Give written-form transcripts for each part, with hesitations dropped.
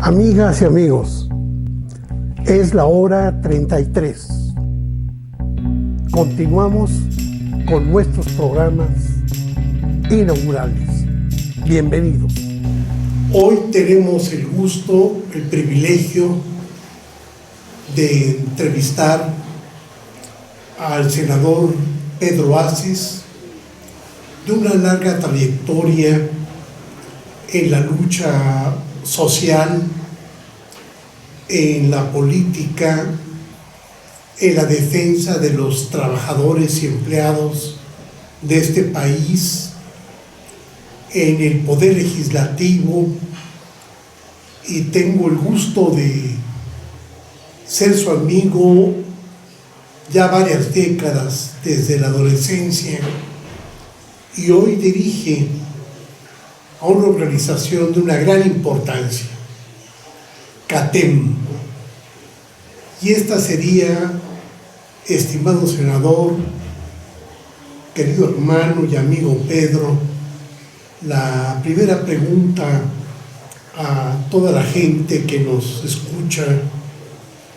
Amigas y amigos, es la hora 33. Continuamos con nuestros programas inaugurales. Bienvenidos. Hoy tenemos el gusto, el privilegio de entrevistar al senador Pedro Aces, de una larga trayectoria en la lucha social, en la política, en la defensa de los trabajadores y empleados de este país, en el poder legislativo, y tengo el gusto de ser su amigo ya varias décadas, desde la adolescencia, y hoy dirige a una organización de una gran importancia, CATEM. Y esta sería, estimado senador, querido hermano y amigo Pedro, la primera pregunta a toda la gente que nos escucha,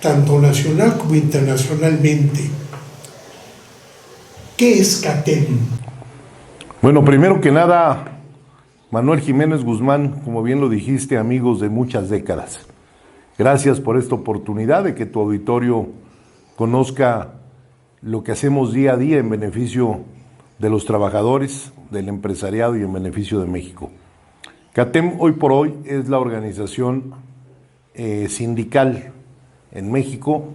tanto nacional como internacionalmente. ¿Qué es CATEM? Bueno, primero que nada, Manuel Jiménez Guzmán, como bien lo dijiste, amigos de muchas décadas. Gracias por esta oportunidad de que tu auditorio conozca lo que hacemos día a día en beneficio de los trabajadores, del empresariado y en beneficio de México. CATEM hoy por hoy es la organización sindical en México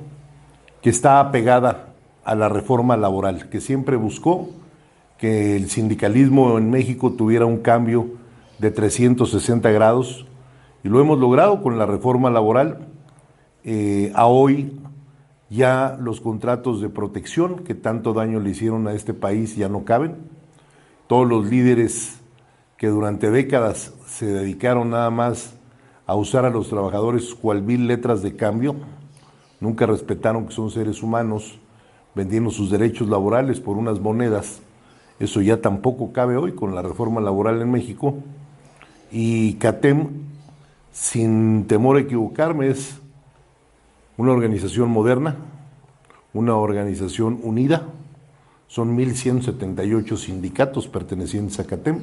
que está apegada a la reforma laboral, que siempre buscó que el sindicalismo en México tuviera un cambio de 360 grados, y lo hemos logrado con la reforma laboral. A hoy ya los contratos de protección que tanto daño le hicieron a este país ya no caben. Todos los líderes que durante décadas se dedicaron nada más a usar a los trabajadores cual vil letras de cambio, nunca respetaron que son seres humanos, vendiendo sus derechos laborales por unas monedas. Eso ya tampoco cabe hoy con la reforma laboral en México. Y CATEM, sin temor a equivocarme, es una organización moderna, una organización unida. Son 1,178 sindicatos pertenecientes a CATEM,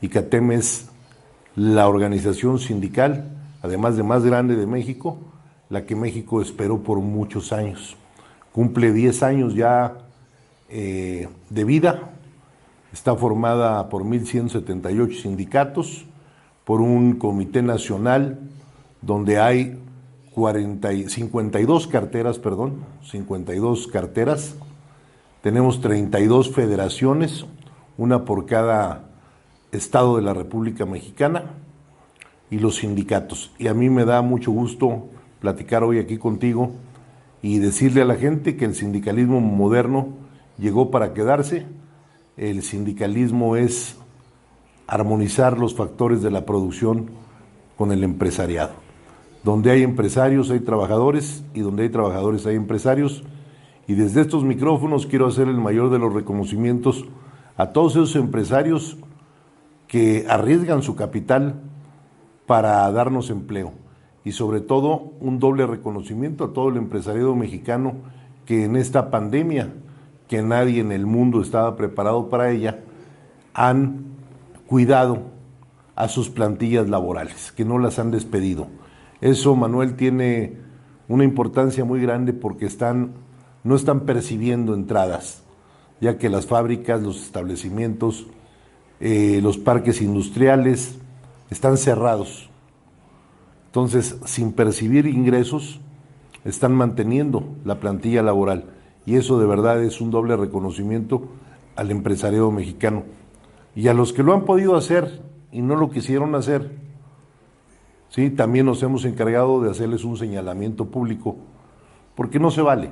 y CATEM es la organización sindical, además de más grande de México, la que México esperó por muchos años. Cumple 10 años ya de vida. Está formada por 1,178 sindicatos, por un comité nacional donde hay 52 carteras. Tenemos 32 federaciones, una por cada estado de la República Mexicana, y los sindicatos. Y a mí me da mucho gusto platicar hoy aquí contigo y decirle a la gente que el sindicalismo moderno llegó para quedarse. El sindicalismo es armonizar los factores de la producción con el empresariado. Donde hay empresarios hay trabajadores, y donde hay trabajadores hay empresarios. Y desde estos micrófonos quiero hacer el mayor de los reconocimientos a todos esos empresarios que arriesgan su capital para darnos empleo. Y sobre todo un doble reconocimiento a todo el empresariado mexicano que en esta pandemia, que nadie en el mundo estaba preparado para ella, han cuidado a sus plantillas laborales, que no las han despedido. Eso, Manuel, tiene una importancia muy grande porque no están percibiendo entradas, ya que las fábricas, los establecimientos, los parques industriales están cerrados. Entonces, sin percibir ingresos, están manteniendo la plantilla laboral, y eso de verdad es un doble reconocimiento al empresariado mexicano. Y a los que lo han podido hacer y no lo quisieron hacer, sí, también nos hemos encargado de hacerles un señalamiento público, porque no se vale.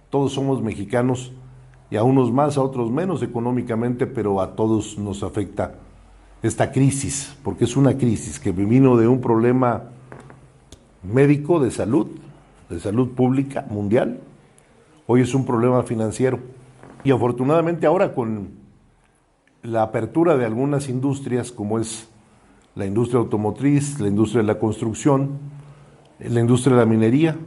Todos somos mexicanos, y a unos más, a otros menos económicamente, pero a todos nos afecta esta crisis, porque es una crisis que vino de un problema médico de salud pública mundial. Hoy es un problema financiero, y afortunadamente ahora con la apertura de algunas industrias, como es la industria automotriz, la industria de la construcción, la industria de la minería.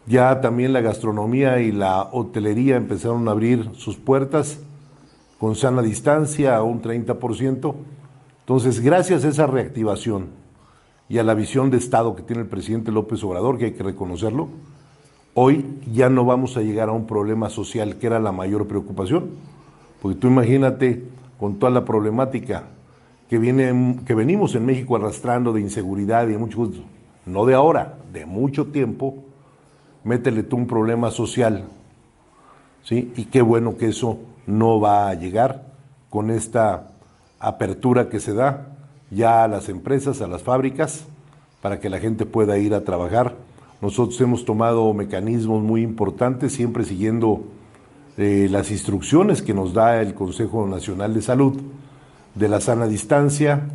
Ya también la gastronomía y la hotelería empezaron a abrir sus puertas con sana distancia a un 30%. Entonces, gracias a esa reactivación y a la visión de Estado que tiene el presidente López Obrador, que hay que reconocerlo, hoy ya no vamos a llegar a un problema social, que era la mayor preocupación, porque tú imagínate con toda la problemática que venimos en México arrastrando de inseguridad y de muchos, no de ahora, de mucho tiempo, métele tú un problema social, ¿sí? Y qué bueno que eso no va a llegar con esta apertura que se da ya a las empresas, a las fábricas, para que la gente pueda ir a trabajar. Nosotros hemos tomado mecanismos muy importantes, siempre siguiendo las instrucciones que nos da el Consejo Nacional de Salud, de la sana distancia,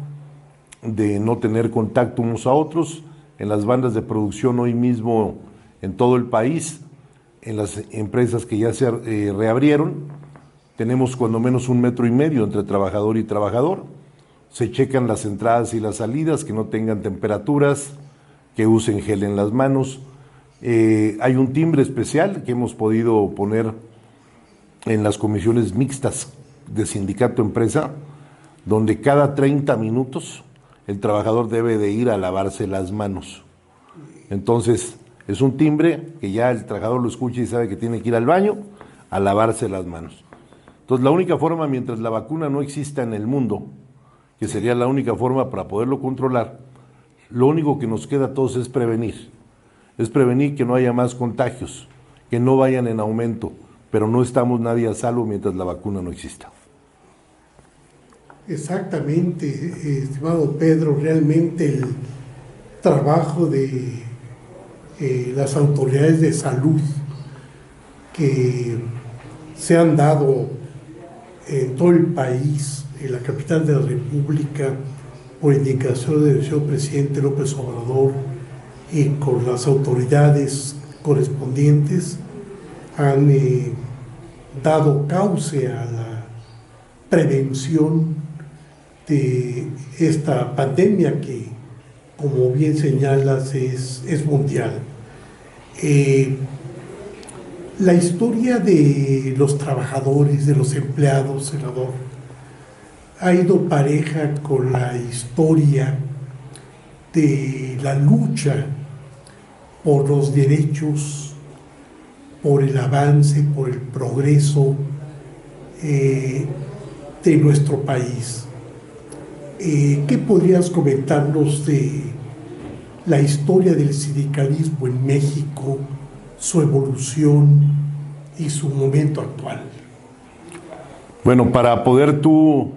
de no tener contacto unos a otros. En las bandas de producción hoy mismo en todo el país, en las empresas que ya se reabrieron, tenemos cuando menos 1,5 metros entre trabajador y trabajador. Se checan las entradas y las salidas, que no tengan temperaturas, que usen gel en las manos. Hay un timbre especial que hemos podido poner en las comisiones mixtas de sindicato-empresa, donde cada 30 minutos el trabajador debe de ir a lavarse las manos. Entonces, es un timbre que ya el trabajador lo escucha y sabe que tiene que ir al baño a lavarse las manos. Entonces, la única forma, mientras la vacuna no exista en el mundo, que sería la única forma para poderlo controlar, lo único que nos queda a todos es prevenir. Es prevenir que no haya más contagios, que no vayan en aumento, pero no estamos nadie a salvo mientras la vacuna no exista. Exactamente, estimado Pedro, realmente el trabajo de las autoridades de salud que se han dado en todo el país, en la capital de la República, por indicación del señor presidente López Obrador y con las autoridades correspondientes, han dado cauce a la prevención de esta pandemia que, como bien señalas, es mundial. La historia de los trabajadores, de los empleados, senador, ha ido pareja con la historia de la lucha por los derechos, por el avance, por el progreso de nuestro país. ¿Qué podrías comentarnos de la historia del sindicalismo en México, su evolución y su momento actual? Bueno, para poder tú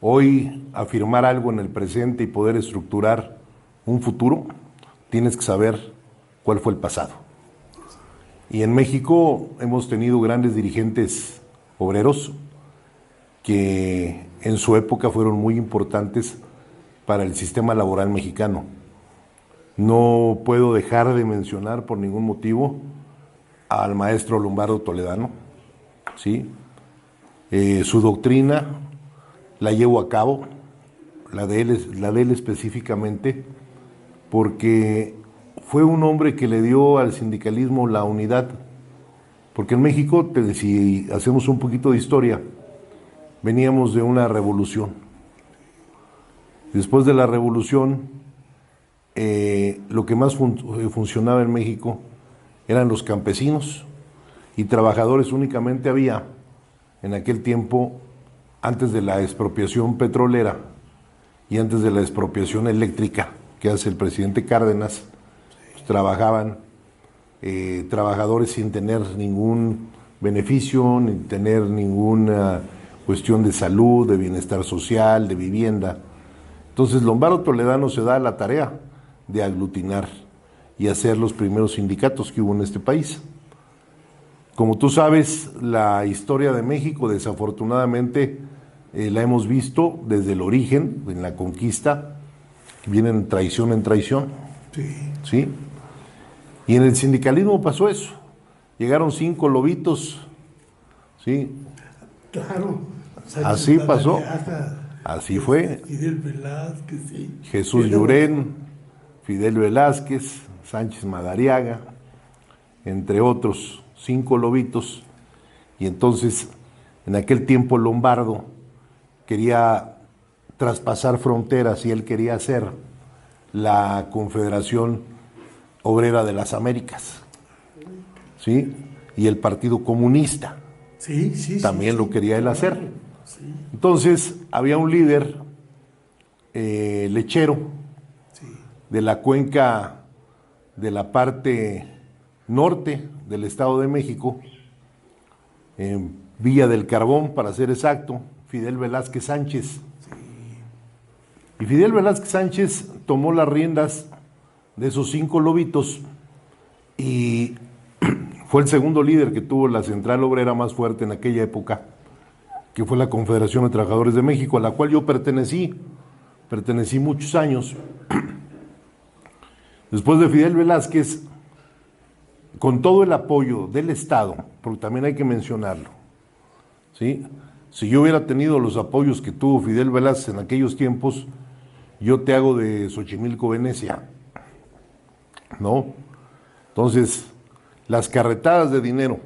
hoy afirmar algo en el presente y poder estructurar un futuro, tienes que saber cuál fue el pasado. Y en México hemos tenido grandes dirigentes obreros que en su época fueron muy importantes para el sistema laboral mexicano. No puedo dejar de mencionar por ningún motivo al maestro Lombardo Toledano, ¿sí? Su doctrina la llevo a cabo, la de él específicamente, porque fue un hombre que le dio al sindicalismo la unidad, porque en México, si hacemos un poquito de historia, veníamos de una revolución. Después de la revolución, lo que más funcionaba en México eran los campesinos y trabajadores. Únicamente había en aquel tiempo, antes de la expropiación petrolera y antes de la expropiación eléctrica que hace el presidente Cárdenas, pues trabajaban trabajadores sin tener ningún beneficio, ni tener ninguna cuestión de salud, de bienestar social, de vivienda. Entonces Lombardo Toledano se da la tarea de aglutinar y hacer los primeros sindicatos que hubo en este país. Como tú sabes, la historia de México, desafortunadamente, la hemos visto desde el origen, en la conquista, que vienen traición en traición. ¿Sí? Y en el sindicalismo pasó eso. Llegaron 5 lobitos, ¿sí? Claro. Así pasó. Así fue. Fidel Velázquez, sí. Jesús Llurén, Fidel Velázquez, Sánchez Madariaga, entre otros 5 lobitos. Y entonces, en aquel tiempo Lombardo quería traspasar fronteras y él quería hacer la Confederación Obrera de las Américas, ¿sí? Y el Partido Comunista también lo quería él hacer. Entonces, había un líder lechero de la cuenca de la parte norte del Estado de México, en Villa del Carbón, para ser exacto, Fidel Velázquez Sánchez. Y Fidel Velázquez Sánchez tomó las riendas de esos 5 lobitos y fue el segundo líder que tuvo la central obrera más fuerte en aquella época, que fue la Confederación de Trabajadores de México, a la cual yo pertenecí muchos años. Después de Fidel Velázquez, con todo el apoyo del Estado, porque también hay que mencionarlo, ¿sí? Si yo hubiera tenido los apoyos que tuvo Fidel Velázquez en aquellos tiempos, yo te hago de Xochimilco, Venecia, ¿no? Entonces, las carretadas de dinero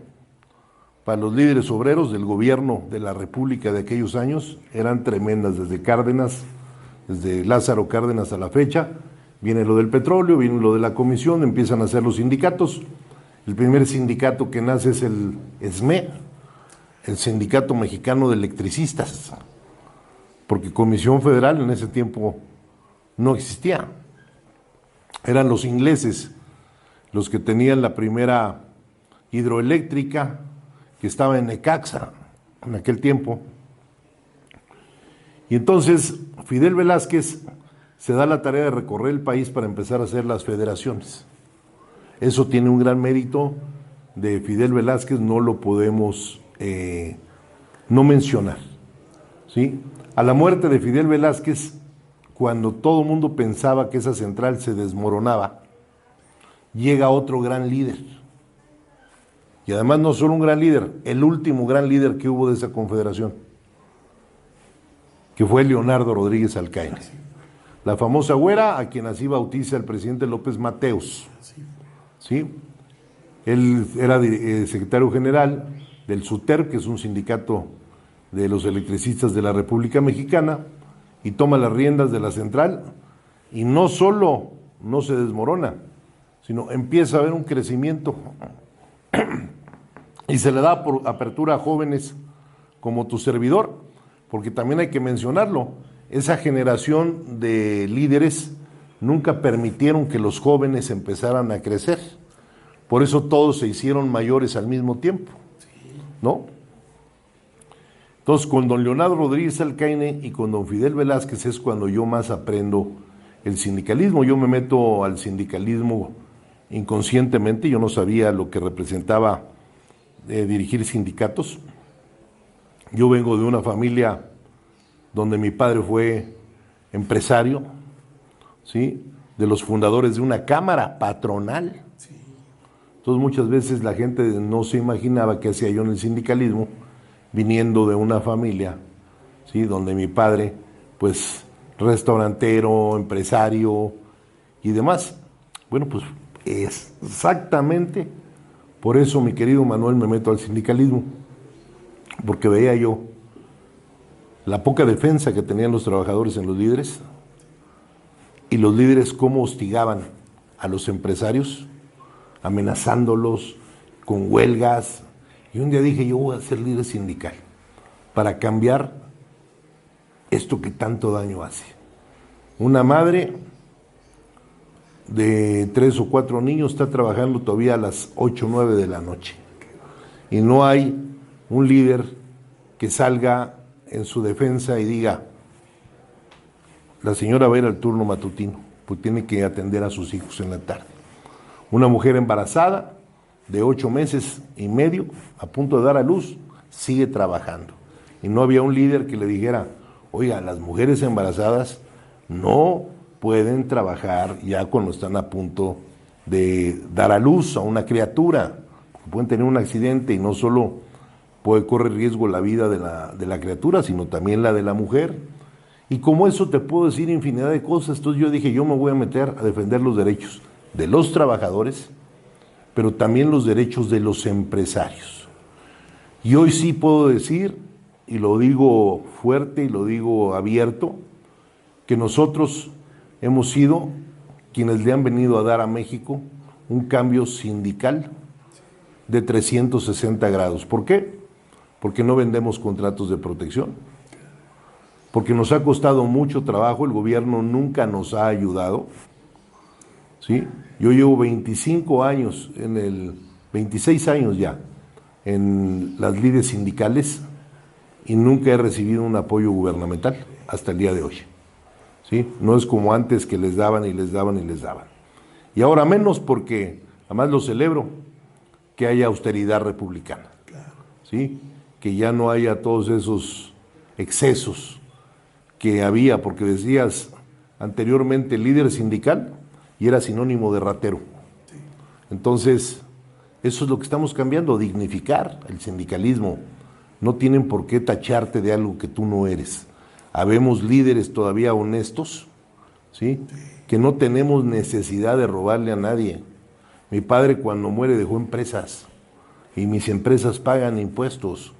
para los líderes obreros del gobierno de la República de aquellos años eran tremendas, desde Cárdenas, desde Lázaro Cárdenas a la fecha. Viene lo del petróleo, viene lo de la comisión, empiezan a hacer los sindicatos. El primer sindicato que nace es el SME, el Sindicato Mexicano de Electricistas, porque Comisión Federal en ese tiempo no existía. Eran los ingleses los que tenían la primera hidroeléctrica, que estaba en Necaxa en aquel tiempo. Y entonces Fidel Velázquez se da la tarea de recorrer el país para empezar a hacer las federaciones. Eso tiene un gran mérito de Fidel Velázquez, no lo podemos no mencionar, ¿sí? A la muerte de Fidel Velázquez, cuando todo el mundo pensaba que esa central se desmoronaba, llega otro gran líder. Y además no solo un gran líder, el último gran líder que hubo de esa confederación, que fue Leonardo Rodríguez Alcaine. La famosa güera, a quien así bautiza el presidente López Mateos. ¿Sí? Él era secretario general del SUTER, que es un sindicato de los electricistas de la República Mexicana, y toma las riendas de la central, y no solo no se desmorona, sino empieza a haber un crecimiento y se le da por apertura a jóvenes como tu servidor, porque también hay que mencionarlo, esa generación de líderes nunca permitieron que los jóvenes empezaran a crecer, por eso todos se hicieron mayores al mismo tiempo, ¿no? Entonces, con don Leonardo Rodríguez Alcaine y con don Fidel Velázquez es cuando yo más aprendo el sindicalismo. Yo me meto al sindicalismo inconscientemente, yo no sabía lo que representaba dirigir sindicatos. Yo vengo de una familia donde mi padre fue empresario, ¿sí? De los fundadores de una cámara patronal. Entonces muchas veces la gente no se imaginaba qué hacía yo en el sindicalismo, viniendo de una familia, ¿sí? Donde mi padre, pues, restaurantero, empresario y demás. Bueno, pues exactamente por eso, mi querido Manuel, me meto al sindicalismo, porque veía yo la poca defensa que tenían los trabajadores en los líderes, y los líderes cómo hostigaban a los empresarios, amenazándolos con huelgas. Y un día dije, yo voy a ser líder sindical para cambiar esto que tanto daño hace. Una madre de 3 o 4 niños está trabajando todavía a las 8 o 9 de la noche. Y no hay un líder que salga en su defensa y diga, la señora va a ir al turno matutino, pues tiene que atender a sus hijos en la tarde. Una mujer embarazada de 8 meses y medio, a punto de dar a luz, sigue trabajando. Y no había un líder que le dijera, oiga, las mujeres embarazadas no pueden trabajar ya cuando están a punto de dar a luz a una criatura, pueden tener un accidente y no solo corre riesgo la vida de la criatura, sino también la de la mujer. Y como eso te puedo decir infinidad de cosas. Entonces yo dije, yo me voy a meter a defender los derechos de los trabajadores, pero también los derechos de los empresarios. Y hoy sí puedo decir, y lo digo fuerte y lo digo abierto, que nosotros hemos sido quienes le han venido a dar a México un cambio sindical de 360 grados. ¿Por qué? Porque no vendemos contratos de protección, porque nos ha costado mucho trabajo, el gobierno nunca nos ha ayudado, ¿sí? Yo llevo 25 años, 26 años ya, en las lides sindicales y nunca he recibido un apoyo gubernamental hasta el día de hoy, ¿sí? No es como antes que les daban y les daban y les daban. Y ahora menos porque, además lo celebro, que haya austeridad republicana, ¿sí? Que ya no haya todos esos excesos que había, porque decías anteriormente líder sindical y era sinónimo de ratero. Entonces, eso es lo que estamos cambiando, dignificar el sindicalismo. No tienen por qué tacharte de algo que tú no eres. Habemos líderes todavía honestos, ¿sí? Que no tenemos necesidad de robarle a nadie. Mi padre cuando muere dejó empresas y mis empresas pagan impuestos.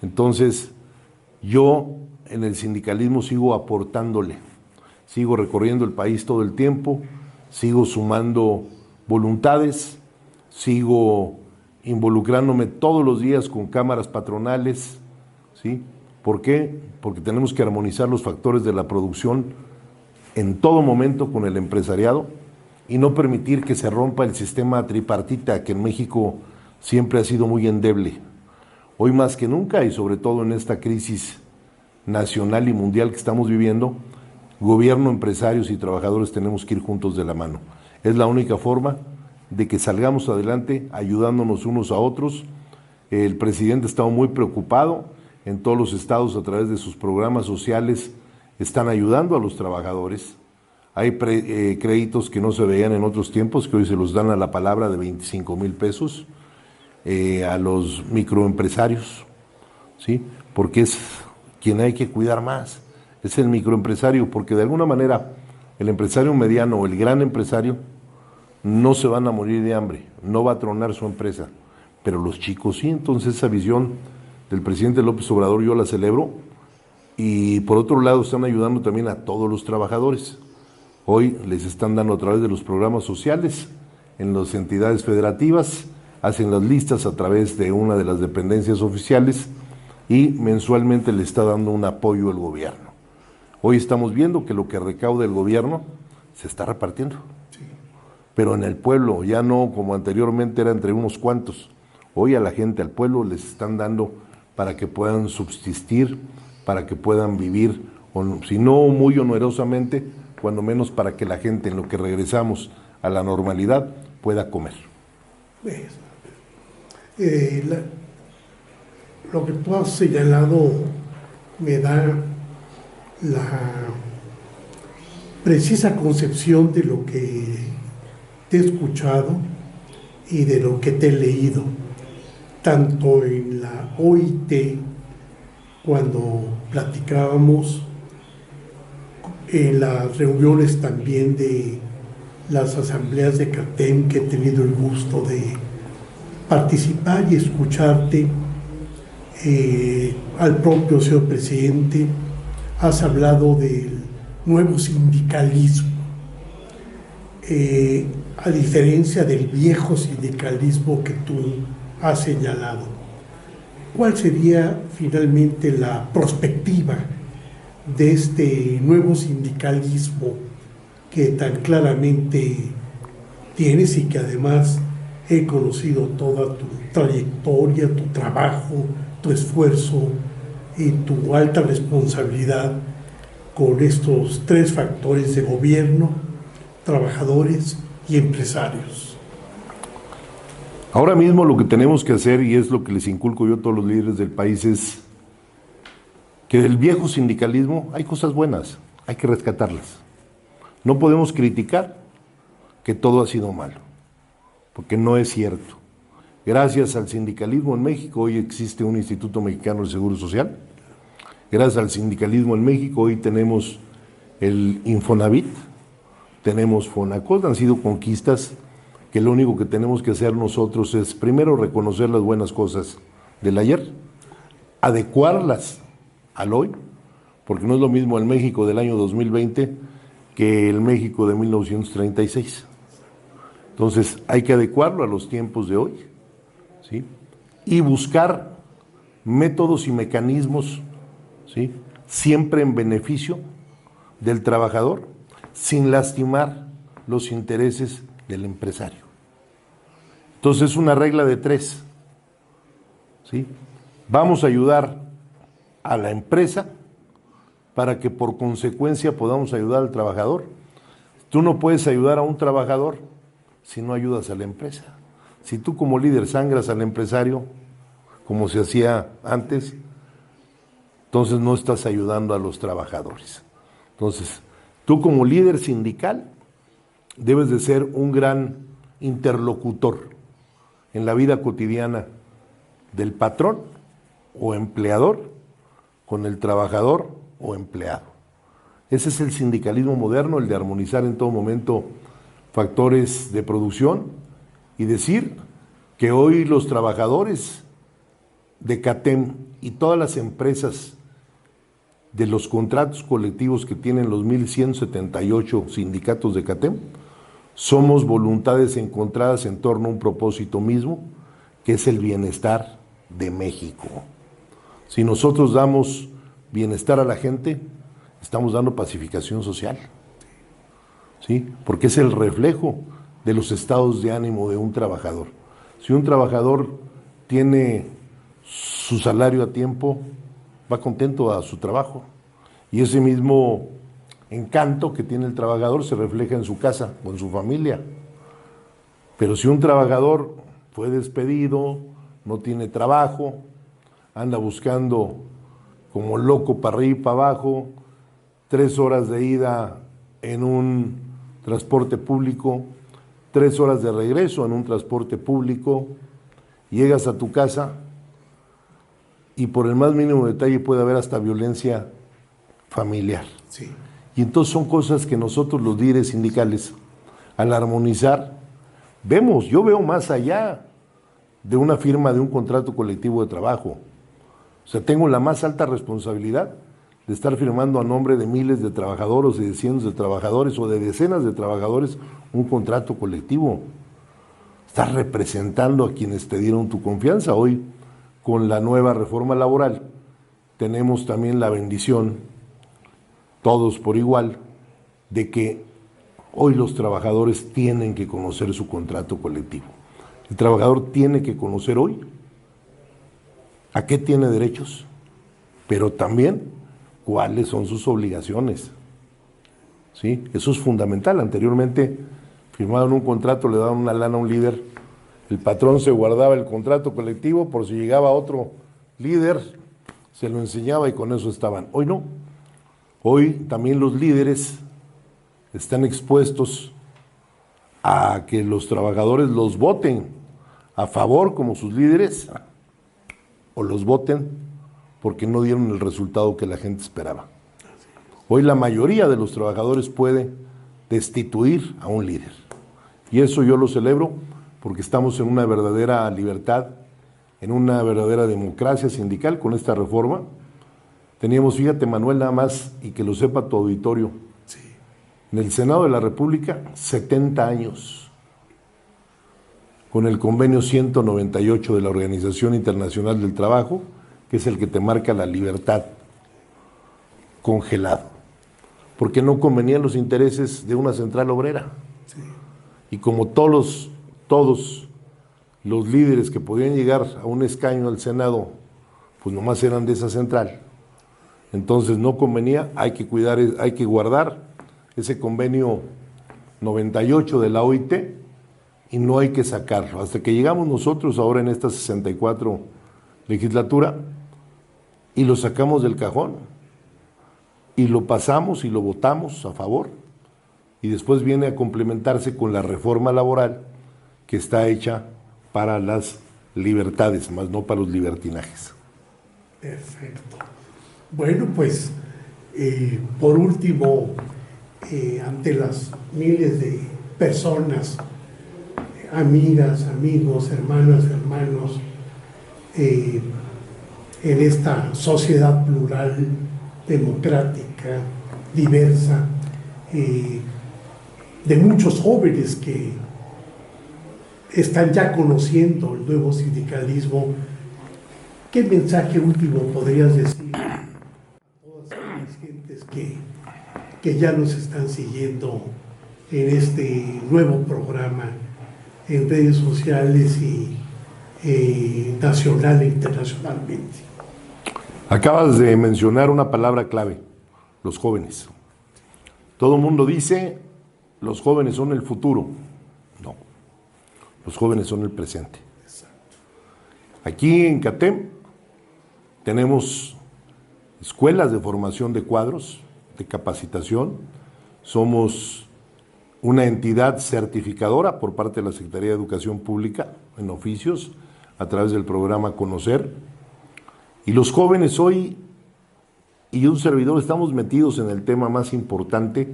Entonces, yo en el sindicalismo sigo aportándole, sigo recorriendo el país todo el tiempo, sigo sumando voluntades, sigo involucrándome todos los días con cámaras patronales, ¿sí? ¿Por qué? Porque tenemos que armonizar los factores de la producción en todo momento con el empresariado y no permitir que se rompa el sistema tripartita que en México siempre ha sido muy endeble. Hoy más que nunca y sobre todo en esta crisis nacional y mundial que estamos viviendo, gobierno, empresarios y trabajadores tenemos que ir juntos de la mano. Es la única forma de que salgamos adelante ayudándonos unos a otros. El presidente está muy preocupado, en todos los estados a través de sus programas sociales están ayudando a los trabajadores. Hay créditos que no se veían en otros tiempos, que hoy se los dan a la palabra de 25,000 pesos a los microempresarios, ¿sí? Porque es quien hay que cuidar más, es el microempresario, porque de alguna manera el empresario mediano o el gran empresario no se van a morir de hambre, no va a tronar su empresa, pero los chicos sí. Entonces esa visión del presidente López Obrador yo la celebro, y por otro lado están ayudando también a todos los trabajadores. Hoy les están dando a través de los programas sociales, en las entidades federativas, hacen las listas a través de una de las dependencias oficiales y mensualmente le está dando un apoyo al gobierno. Hoy estamos viendo que lo que recauda el gobierno se está repartiendo, pero en el pueblo, ya no como anteriormente era entre unos cuantos. Hoy a la gente, al pueblo, les están dando para que puedan subsistir, para que puedan vivir, si no muy onerosamente, cuando menos para que la gente, en lo que regresamos a la normalidad, pueda comer. Lo que tú has señalado me da la precisa concepción de lo que te he escuchado y de lo que te he leído, tanto en la OIT, cuando platicábamos, en las reuniones también de las asambleas de CATEM, que he tenido el gusto de participar y escucharte, al propio señor presidente. Has hablado del nuevo sindicalismo, a diferencia del viejo sindicalismo que tú has señalado. ¿Cuál sería finalmente la perspectiva de este nuevo sindicalismo que tan claramente tienes y que además he conocido toda tu trayectoria, tu trabajo, tu esfuerzo y tu alta responsabilidad con estos tres factores de gobierno, trabajadores y empresarios? Ahora mismo lo que tenemos que hacer, y es lo que les inculco yo a todos los líderes del país, es que del viejo sindicalismo hay cosas buenas, hay que rescatarlas. No podemos criticar que todo ha sido malo, porque no es cierto. Gracias al sindicalismo en México hoy existe un Instituto Mexicano del Seguro Social. Gracias al sindicalismo en México hoy tenemos el Infonavit, tenemos Fonacot. Han sido conquistas que lo único que tenemos que hacer nosotros es primero reconocer las buenas cosas del ayer, adecuarlas al hoy, porque no es lo mismo el México del año 2020 que el México de 1936. Entonces hay que adecuarlo a los tiempos de hoy, ¿sí? Y buscar métodos y mecanismos, ¿sí?, siempre en beneficio del trabajador, sin lastimar los intereses del empresario. Entonces es una regla de 3, ¿sí? Vamos a ayudar a la empresa para que por consecuencia podamos ayudar al trabajador. Tú no puedes ayudar a un trabajador si no ayudas a la empresa. Si tú como líder sangras al empresario, como se hacía antes, entonces no estás ayudando a los trabajadores. Entonces, tú como líder sindical debes de ser un gran interlocutor en la vida cotidiana del patrón o empleador con el trabajador o empleado. Ese es el sindicalismo moderno, el de armonizar en todo momento factores de producción y decir que hoy los trabajadores de CATEM y todas las empresas de los contratos colectivos que tienen los 1,178 sindicatos de CATEM, somos voluntades encontradas en torno a un propósito mismo, que es el bienestar de México. Si nosotros damos bienestar a la gente, estamos dando pacificación social, ¿sí? Porque es el reflejo de los estados de ánimo de un trabajador. Si un trabajador tiene su salario a tiempo, va contento a su trabajo, y ese mismo encanto que tiene el trabajador se refleja en su casa o en su familia. Pero si un trabajador fue despedido, no tiene trabajo, anda buscando como loco para arriba y para abajo, 3 horas de ida en un transporte público, 3 horas de regreso en un transporte público, llegas a tu casa y por el más mínimo detalle puede haber hasta violencia familiar. Sí. Y entonces son cosas que nosotros los líderes sindicales, al armonizar, vemos. Yo veo más allá de una firma de un contrato colectivo de trabajo. O sea, tengo la más alta responsabilidad de estar firmando a nombre de miles de trabajadores, de cientos de trabajadores o de decenas de trabajadores un contrato colectivo. Estás representando a quienes te dieron tu confianza. Hoy, con la nueva reforma laboral, tenemos también la bendición, todos por igual, de que hoy los trabajadores tienen que conocer su contrato colectivo. El trabajador tiene que conocer hoy a qué tiene derechos, pero también cuáles son sus obligaciones. ¿Sí? Eso es fundamental. Anteriormente firmaban un contrato, le daban una lana a un líder, el patrón se guardaba el contrato colectivo por si llegaba otro líder, se lo enseñaba y con eso estaban. Hoy no. Hoy también los líderes están expuestos a que los trabajadores los voten a favor como sus líderes o los voten porque no dieron el resultado que la gente esperaba. Hoy la mayoría de los trabajadores puede destituir a un líder. Y eso yo lo celebro porque estamos en una verdadera libertad, en una verdadera democracia sindical con esta reforma. Teníamos, fíjate Manuel, nada más, y que lo sepa tu auditorio, Sí. en el Senado de la República, 70 años, con el convenio 198 de la Organización Internacional del Trabajo, que es el que te marca la libertad, congelado, porque no convenían los intereses de una central obrera. Sí. Y como todos los líderes que podían llegar a un escaño al Senado, pues nomás eran de esa central, entonces no convenía, hay que cuidar, hay que guardar ese convenio 98 de la OIT y no hay que sacarlo. Hasta que llegamos nosotros ahora en esta 64 legislatura y lo sacamos del cajón y lo pasamos y lo votamos a favor y después viene a complementarse con la reforma laboral que está hecha para las libertades, más no para los libertinajes. Perfecto. Bueno, pues por último, ante las miles de personas, amigas, amigos, hermanas, hermanos, en esta sociedad plural, democrática, diversa, de muchos jóvenes que están ya conociendo el nuevo sindicalismo, ¿qué mensaje último podrías decir a todas las gentes que ya nos están siguiendo en este nuevo programa en redes sociales y nacional e internacionalmente? Acabas de mencionar una palabra clave, los jóvenes. Todo el mundo dice, los jóvenes son el futuro. No, los jóvenes son el presente. Aquí en CATEM tenemos escuelas de formación de cuadros, de capacitación. Somos una entidad certificadora por parte de la Secretaría de Educación Pública en oficios a través del programa Conocer. Y los jóvenes hoy, y un servidor, estamos metidos en el tema más importante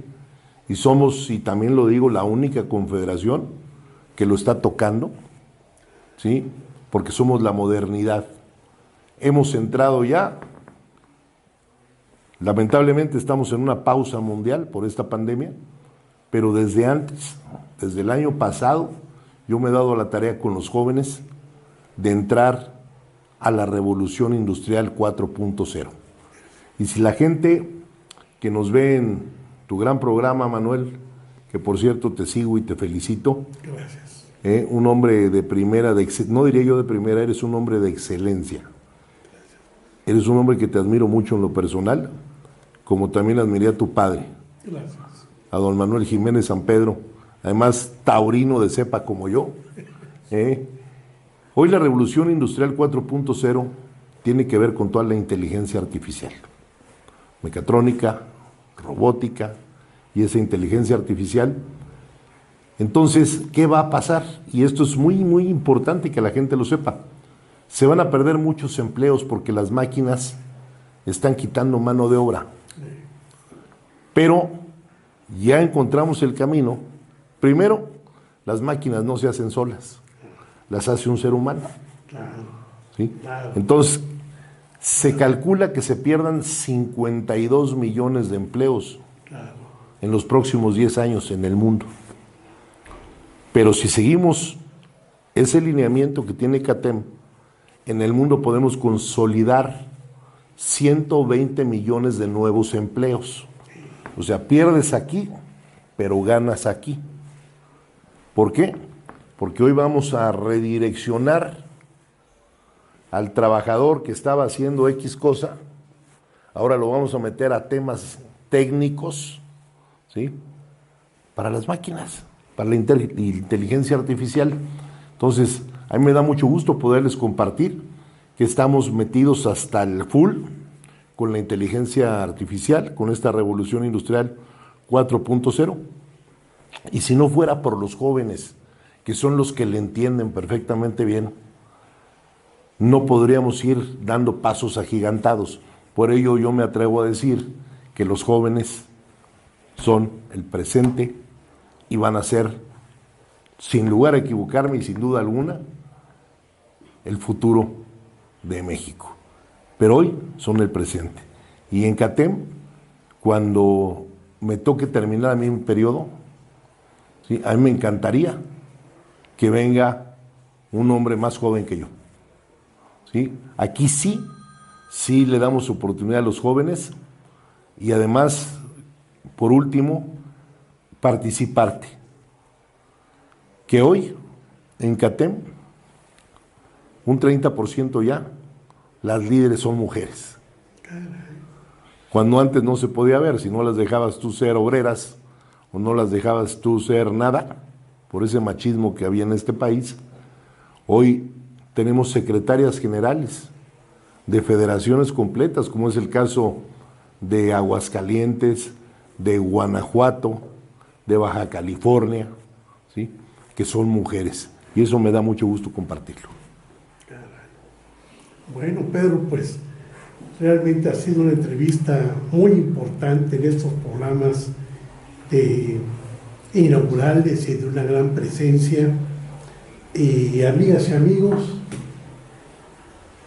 y somos, y también lo digo, la única confederación que lo está tocando, ¿sí? Porque somos la modernidad. Hemos entrado ya, lamentablemente estamos en una pausa mundial por esta pandemia, pero desde antes, desde el año pasado, yo me he dado la tarea con los jóvenes de entrar a la revolución industrial 4.0. Y si la gente que nos ve en tu gran programa, Manuel, que por cierto te sigo y te felicito. Gracias. Un hombre de primera, no diría yo de primera, eres un hombre de excelencia. Eres un hombre que te admiro mucho en lo personal, como también admiré a tu padre. Gracias. A don Manuel Jiménez San Pedro, además taurino de cepa como yo. Hoy la revolución industrial 4.0 tiene que ver con toda la inteligencia artificial, mecatrónica, robótica y esa inteligencia artificial. Entonces, ¿qué va a pasar? Y esto es muy, muy importante que la gente lo sepa. Se van a perder muchos empleos porque las máquinas están quitando mano de obra. Pero ya encontramos el camino. Primero, las máquinas no se hacen solas, las hace un ser humano. Claro. ¿Sí? Claro. Entonces, se calcula que se pierdan 52 millones de empleos en los próximos 10 años en el mundo. Pero si seguimos ese lineamiento que tiene CATEM, en el mundo podemos consolidar 120 millones de nuevos empleos. O sea, pierdes aquí, pero ganas aquí. ¿Por qué? Porque hoy vamos a redireccionar al trabajador que estaba haciendo X cosa, ahora lo vamos a meter a temas técnicos, ¿sí? Para las máquinas, para la inteligencia artificial. Entonces, a mí me da mucho gusto poderles compartir que estamos metidos hasta el full con la inteligencia artificial, con esta revolución industrial 4.0. Y si no fuera por los jóvenes, que son los que le entienden perfectamente bien, no podríamos ir dando pasos agigantados. Por ello yo me atrevo a decir que los jóvenes son el presente y van a ser, sin lugar a equivocarme y sin duda alguna, el futuro de México. Pero hoy son el presente. Y en CATEM, cuando me toque terminar a mí mi periodo, ¿sí? A mí me encantaría que venga un hombre más joven que yo. ¿Sí? Aquí sí le damos oportunidad a los jóvenes y además, por último, participarte. Que hoy, en CATEM, un 30% ya, las líderes son mujeres. Cuando antes no se podía ver, si no las dejabas tú ser obreras o no las dejabas tú ser nada, por ese machismo que había en este país, hoy tenemos secretarias generales de federaciones completas, como es el caso de Aguascalientes, de Guanajuato, de Baja California, ¿sí? Que son mujeres. Y eso me da mucho gusto compartirlo. Bueno, Pedro, pues realmente ha sido una entrevista muy importante en estos programas inaugurales y de una gran presencia. Y amigas y amigos,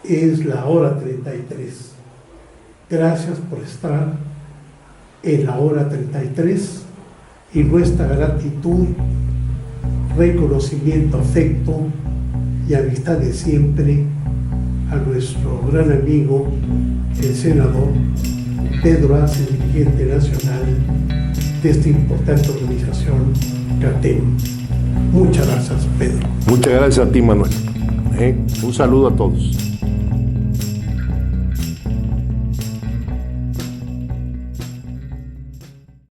es la hora 33. Gracias por estar en la hora 33 y nuestra gratitud, reconocimiento, afecto y amistad de siempre a nuestro gran amigo, el senador Pedro Ace, dirigente nacional de esta importante organización, CATEM. Muchas gracias, Pedro. Muchas gracias a ti, Manuel. Un saludo a todos.